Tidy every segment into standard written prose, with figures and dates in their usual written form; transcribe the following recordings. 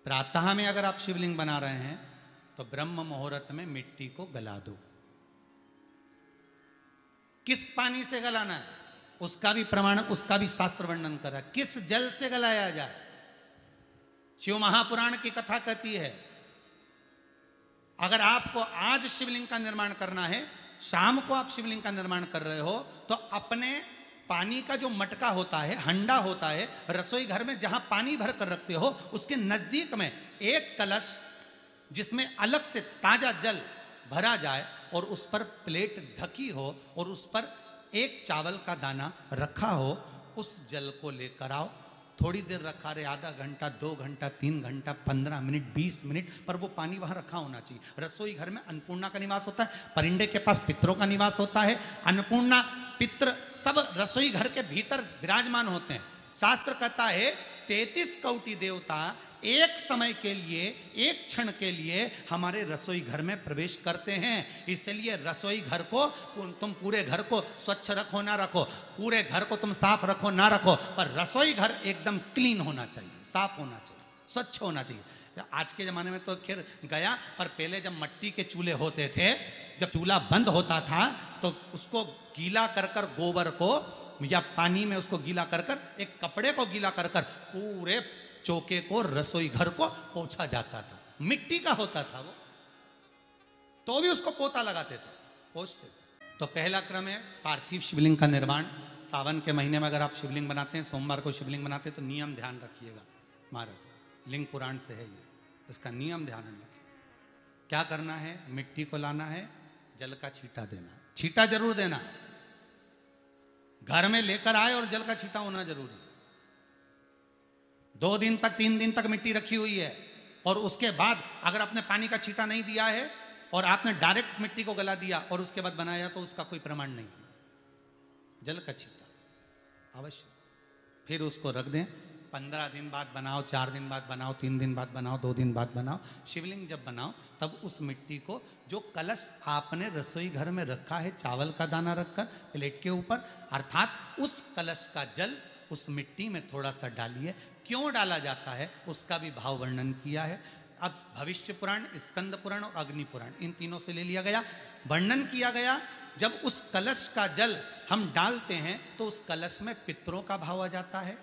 प्रातः में अगर आप शिवलिंग बना रहे हैं तो ब्रह्म मुहूर्त में मिट्टी को गला दो। किस पानी से गलाना है उसका भी प्रमाण, उसका भी शास्त्र वर्णन कर रहा है। किस जल से गलाया जाए, शिव महापुराण की कथा कहती है अगर आपको आज शिवलिंग का निर्माण करना है, शाम को आप शिवलिंग का निर्माण कर रहे हो, तो अपने पानी का जो मटका होता है, हंडा होता है, रसोई घर में जहां पानी भर कर रखते हो, उसके नजदीक में एक कलश जिसमें अलग से ताजा जल भरा जाए और उस पर प्लेट ढकी हो और उस पर एक चावल का दाना रखा हो, उस जल को लेकर आओ। थोड़ी देर रखा रहे, आधा घंटा, 2 घंटा, 3 घंटा, 15 मिनट, 20 मिनट, पर वो पानी वहां रखा होना चाहिए। रसोई घर में अन्नपूर्णा का निवास होता है, परिंदे के पास पितरों का निवास होता है। अन्नपूर्णा, पित्र सब रसोई घर के भीतर विराजमान होते हैं। शास्त्र कहता है 33 कोटि देवता एक समय के लिए, एक क्षण के लिए हमारे रसोई घर में प्रवेश करते हैं। इसलिए रसोई घर को तुम पूरे घर को स्वच्छ रखो ना रखो, पूरे घर को तुम साफ रखो ना रखो, पर रसोई घर एकदम क्लीन होना चाहिए, साफ होना चाहिए, स्वच्छ होना चाहिए। आज के ज़माने में तो खैर गया, पर पहले जब मिट्टी के चूल्हे होते थे, जब चूल्हा बंद होता था तो उसको गीला कर कर, गोबर को या पानी में उसको गीला कर कर, एक कपड़े को गीला कर कर पूरे चौके को, रसोई घर को पोंछा जाता था। मिट्टी का होता था वो, तो भी उसको पोता लगाते थे, पोंछते थे। तो पहला क्रम है पार्थिव शिवलिंग का निर्माण। सावन के महीने में अगर आप शिवलिंग बनाते हैं, सोमवार को शिवलिंग बनाते हैं, तो नियम ध्यान रखिएगा महाराज, लिंग पुराण से है ये, इसका नियम ध्यान रखिए। क्या करना है, मिट्टी को लाना है, जल का छींटा देना, छींटा जरूर देना, घर में लेकर आए और जल का छींटा होना जरूरी है। 2 दिन तक, 3 दिन तक मिट्टी रखी हुई है और उसके बाद अगर आपने पानी का छींटा नहीं दिया है और आपने डायरेक्ट मिट्टी को गला दिया और उसके बाद बनाया, तो उसका कोई प्रमाण नहीं। जल का छींटा अवश्य, फिर उसको रख दें। 15 दिन बाद बनाओ, 4 दिन बाद बनाओ, 3 दिन बाद बनाओ, 2 दिन बाद बनाओ। शिवलिंग जब बनाओ तब उस मिट्टी को, जो कलश आपने रसोई घर में रखा है चावल का दाना रखकर प्लेट के ऊपर, अर्थात उस कलश का जल उस मिट्टी में थोड़ा सा डालिए। क्यों डाला जाता है उसका भी भाव वर्णन किया है। अब भविष्य पुराण, स्कंद पुराण और अग्नि पुराण, इन तीनों से ले लिया गया, वर्णन किया गया। जब उस कलश का जल हम डालते हैं तो उस कलश में पितरों का भाव आ जाता है,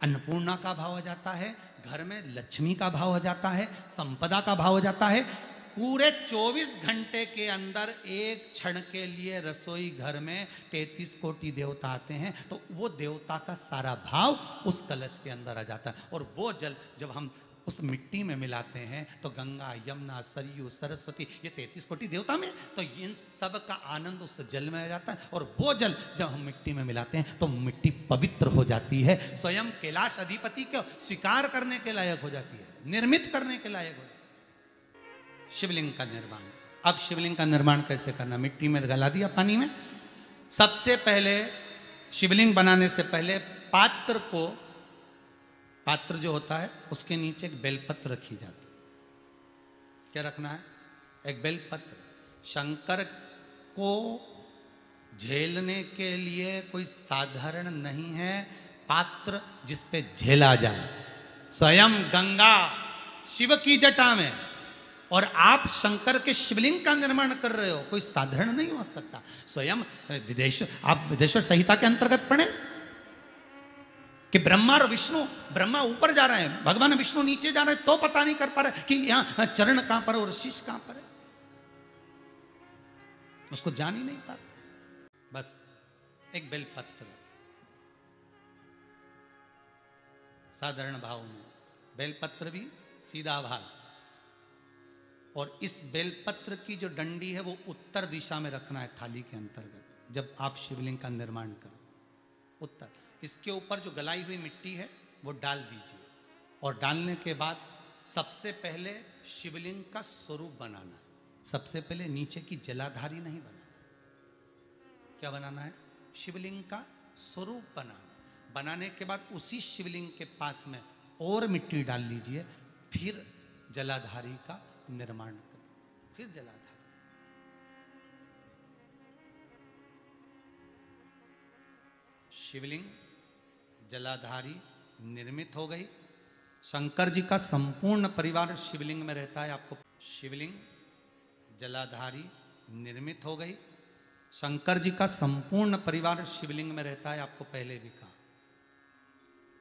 अन्नपूर्णा का भाव आ जाता है, घर में लक्ष्मी का भाव आ जाता है, संपदा का भाव आ जाता है। पूरे 24 घंटे के अंदर एक क्षण के लिए रसोई घर में 33 कोटि देवता आते हैं, तो वो देवता का सारा भाव उस कलश के अंदर आ जाता है। और वो जल जब हम उस मिट्टी में मिलाते हैं तो गंगा, यमुना, सरयू, सरस्वती, ये 33 कोटि देवता में, तो इन सब का आनंद उस जल में आ जाता है। और वो जल जब हम मिट्टी में मिलाते हैं तो मिट्टी पवित्र हो जाती है, स्वयं कैलाश अधिपति को स्वीकार करने के लायक हो जाती है, निर्मित करने के लायक हो जाती है। शिवलिंग का निर्माण। अब शिवलिंग का निर्माण कैसे करना, मिट्टी में गला दिया पानी में। सबसे पहले शिवलिंग बनाने से पहले पात्र जो होता है उसके नीचे एक बेलपत्र रखी जाती है। क्या रखना है, एक बेलपत्र। शंकर को झेलने के लिए कोई साधारण नहीं है पात्र जिस पे झेला जाए। स्वयं गंगा शिव की जटा में और आप शंकर के शिवलिंग का निर्माण कर रहे हो, कोई साधारण नहीं हो सकता। स्वयं आप विदेश्वर संहिता के अंतर्गत पढ़े कि ब्रह्मा और विष्णु, ब्रह्मा ऊपर जा रहे हैं, भगवान विष्णु नीचे जा रहे हैं, तो पता नहीं कर पा रहे कि यहां चरण कहां पर और शीश कहां पर है, उसको जान ही नहीं पा रहे। बस एक बेलपत्र, साधारण भाव में बेलपत्र भी सीधा भाग, और इस बेलपत्र की जो डंडी है वो उत्तर दिशा में रखना है थाली के अंतर्गत। जब आप शिवलिंग का निर्माण करें, उत्तर, इसके ऊपर जो गलाई हुई मिट्टी है वो डाल दीजिए। और डालने के बाद सबसे पहले शिवलिंग का स्वरूप बनाना है। सबसे पहले नीचे की जलाधारी नहीं बनाना। क्या बनाना है, शिवलिंग का स्वरूप बनाना। बनाने के बाद उसी शिवलिंग के पास में और मिट्टी डाल लीजिए, फिर जलाधारी का निर्माण करें, फिर जलाधारी। शिवलिंग जलाधारी निर्मित हो गई। शंकर जी का संपूर्ण परिवार शिवलिंग में रहता है। आपको शिवलिंग जलाधारी निर्मित हो गई। शंकर जी का संपूर्ण परिवार शिवलिंग में रहता है, आपको पहले भी कहा।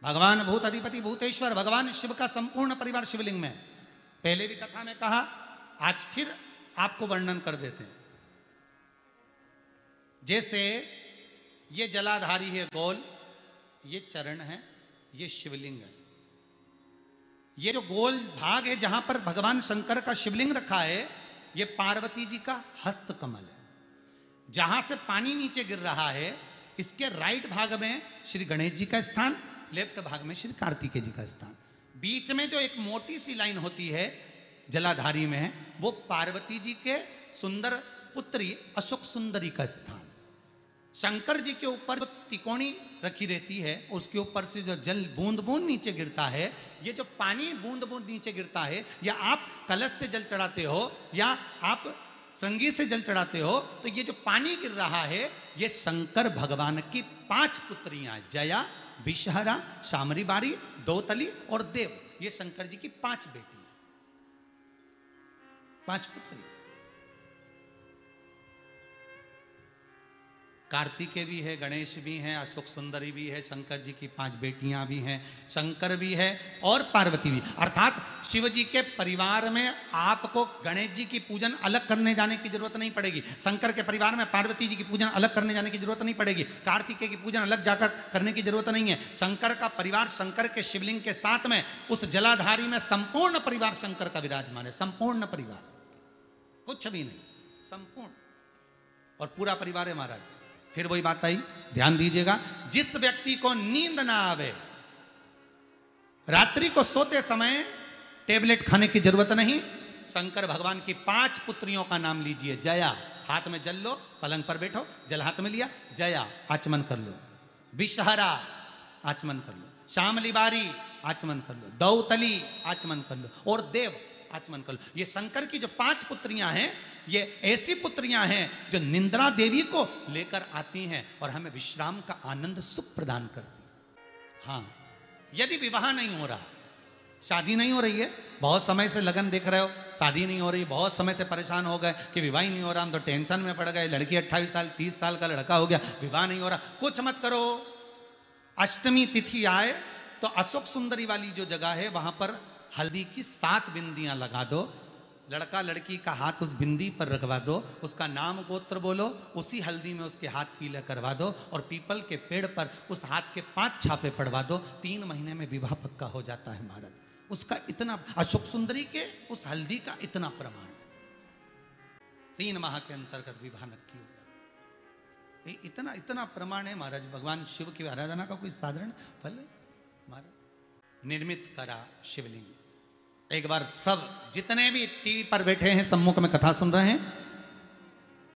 भगवान भूत अधिपति भूतेश्वर भगवान शिव का संपूर्ण परिवार शिवलिंग में, पहले भी कथा में कहा, आज फिर आपको वर्णन कर देते हैं। जैसे ये जलाधारी है गोल, ये चरण है, ये शिवलिंग है। ये जो गोल भाग है जहां पर भगवान शंकर का शिवलिंग रखा है, ये पार्वती जी का हस्त कमल है। जहां से पानी नीचे गिर रहा है, इसके राइट भाग में श्री गणेश जी का स्थान, लेफ्ट भाग में श्री कार्तिकेय जी का स्थान। बीच में जो एक मोटी सी लाइन होती है जलाधारी में, वो पार्वती जी के सुंदर पुत्री अशोक सुंदरी का स्थान। शंकर जी के ऊपर जो तिकोनी रखी रहती है, उसके ऊपर से जो जल बूंद बूंद नीचे गिरता है, ये जो पानी बूंद बूंद नीचे गिरता है, या आप कलश से जल चढ़ाते हो या आप श्रृंगी से जल चढ़ाते हो, तो ये जो पानी गिर रहा है, ये शंकर भगवान की 5 पुत्रियां, जया, विषहरा, शामरी बारी, दोतली और देव, ये शंकर जी की 5 बेटी, 5 पुत्री। कार्तिकेय भी है, गणेश भी हैं, अशोक सुंदरी भी है, शंकर जी की 5 बेटियां भी हैं, शंकर भी है और पार्वती भी। अर्थात शिव जी के परिवार में आपको गणेश जी की पूजन अलग करने जाने की जरूरत नहीं पड़ेगी। शंकर के परिवार में पार्वती जी की पूजन अलग करने जाने की जरूरत नहीं पड़ेगी। कार्तिकेय की पूजन अलग जाकर करने की जरूरत नहीं है। शंकर का परिवार शंकर के शिवलिंग के साथ में उस जलाधारी में संपूर्ण परिवार शंकर का विराजमान है। संपूर्ण परिवार, कुछ भी नहीं, संपूर्ण और पूरा परिवार है महाराज। फिर वही बात आई, ध्यान दीजिएगा, जिस व्यक्ति को नींद ना आवे, रात्रि को सोते समय टेबलेट खाने की जरूरत नहीं, शंकर भगवान की 5 पुत्रियों का नाम लीजिए। जया, हाथ में जल लो, पलंग पर बैठो, जल हाथ में लिया, जया आचमन कर लो। विषहरा आचमन कर लो। शामली बारी आचमन कर लो। दौतली आचमन कर लो और देव आचमन कर लो। ये शंकर की जो 5 पुत्रियां हैं, ये ऐसी पुत्रियां हैं जो निंद्रा देवी को लेकर आती हैं और हमें विश्राम का आनंद सुख प्रदान करती हैं। हाँ, यदि विवाह नहीं हो रहा, शादी नहीं हो रही है, बहुत समय से लगन देख रहे हो, शादी नहीं हो रही, बहुत समय से परेशान हो गए कि विवाह ही नहीं हो रहा, हम तो टेंशन में पड़ गए, लड़की 28 साल 30 साल का लड़का हो गया, विवाह नहीं हो रहा, कुछ मत करो। अष्टमी तिथि आए तो अशोक सुंदरी वाली जो जगह है, वहां पर हल्दी की 7 बिंदियां लगा दो, लड़का लड़की का हाथ उस बिंदी पर रखवा दो, उसका नाम गोत्र बोलो, उसी हल्दी में उसके हाथ पीला करवा दो और पीपल के पेड़ पर उस हाथ के 5 छापे पड़वा दो। 3 महीने में विवाह पक्का हो जाता है महाराज। उसका इतना, अशोक सुंदरी के उस हल्दी का इतना प्रमाण, 3 माह के अंतर्गत विवाह नक्की होगा। इतना इतना प्रमाण है महाराज। भगवान शिव की आराधना का कोई साधारण फल है महाराज। निर्मित करा शिवलिंग। एक बार सब जितने भी टीवी पर बैठे हैं, सम्मुख में कथा सुन रहे हैं,